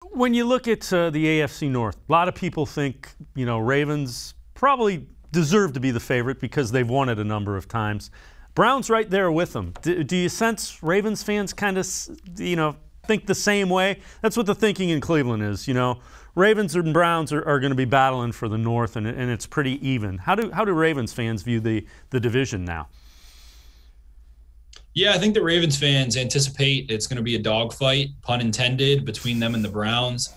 When you look at the AFC North, a lot of people think, Ravens probably deserve to be the favorite because they've won it a number of times. Browns right there with them. Do you sense Ravens fans kind of, think the same way? That's what the thinking in Cleveland is, Ravens and Browns are going to be battling for the North, and it's pretty even. How do Ravens fans view the division now? Yeah, I think the Ravens fans anticipate it's going to be a dogfight, pun intended, between them and the Browns.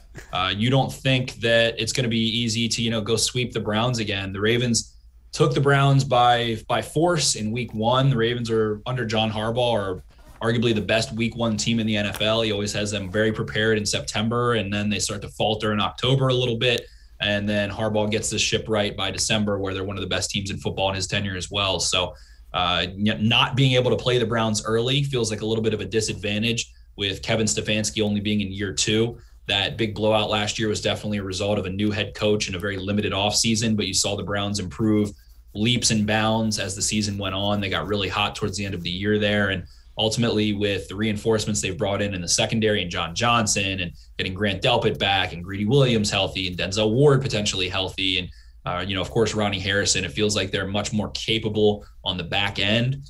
You don't think that it's going to be easy to, go sweep the Browns again. The Ravens took the Browns by force in week one. The Ravens are under John Harbaugh are arguably the best week one team in the NFL. He always has them very prepared in September, and then they start to falter in October a little bit. And then Harbaugh gets the ship right by December, where they're one of the best teams in football in his tenure as well. So not being able to play the Browns early feels like a little bit of a disadvantage with Kevin Stefanski only being in year two. That big blowout last year was definitely a result of a new head coach and a very limited offseason, but you saw the Browns improve leaps and bounds as the season went on. They got really hot towards the end of the year there. And ultimately, with the reinforcements they've brought in the secondary and John Johnson and getting Grant Delpit back and Greedy Williams healthy and Denzel Ward potentially healthy and of course, Ronnie Harrison, it feels like they're much more capable on the back end.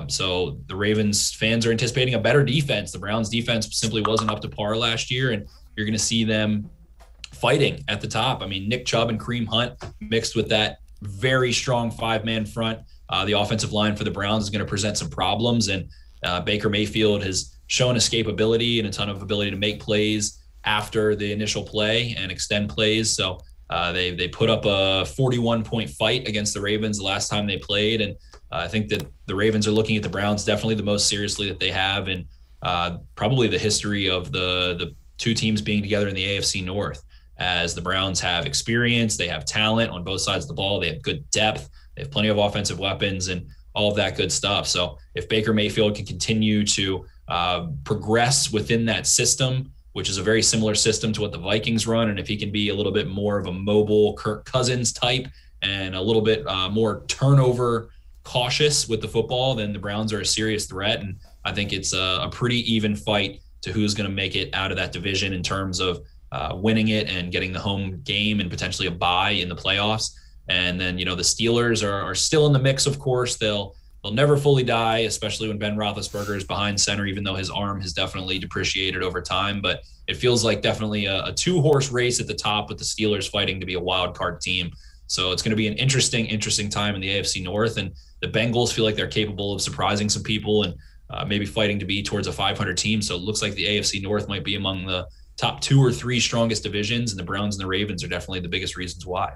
So the Ravens fans are anticipating a better defense. The Browns defense simply wasn't up to par last year, and you're going to see them fighting at the top. I mean, Nick Chubb and Kareem Hunt mixed with that very strong five-man front. The offensive line for the Browns is going to present some problems, and Baker Mayfield has shown escapability and a ton of ability to make plays after the initial play and extend plays. So they put up a 41-point fight against the Ravens the last time they played. And I think that the Ravens are looking at the Browns definitely the most seriously that they have in probably the history of the two teams being together in the AFC North, as the Browns have experience, they have talent on both sides of the ball, they have good depth, they have plenty of offensive weapons and all of that good stuff. So if Baker Mayfield can continue to progress within that system, which is a very similar system to what the Vikings run, and if he can be a little bit more of a mobile Kirk Cousins type and a little bit more turnover cautious with the football, then the Browns are a serious threat. And I think it's a pretty even fight to who's going to make it out of that division in terms of winning it and getting the home game and potentially a bye in the playoffs. And then, the Steelers are still in the mix, of course. They'll never fully die, especially when Ben Roethlisberger is behind center, even though his arm has definitely depreciated over time. But it feels like definitely a two-horse race at the top with the Steelers fighting to be a wild card team. So it's going to be an interesting time in the AFC North. And the Bengals feel like they're capable of surprising some people and maybe fighting to be towards a 500 team. So it looks like the AFC North might be among the top two or three strongest divisions, and the Browns and the Ravens are definitely the biggest reasons why.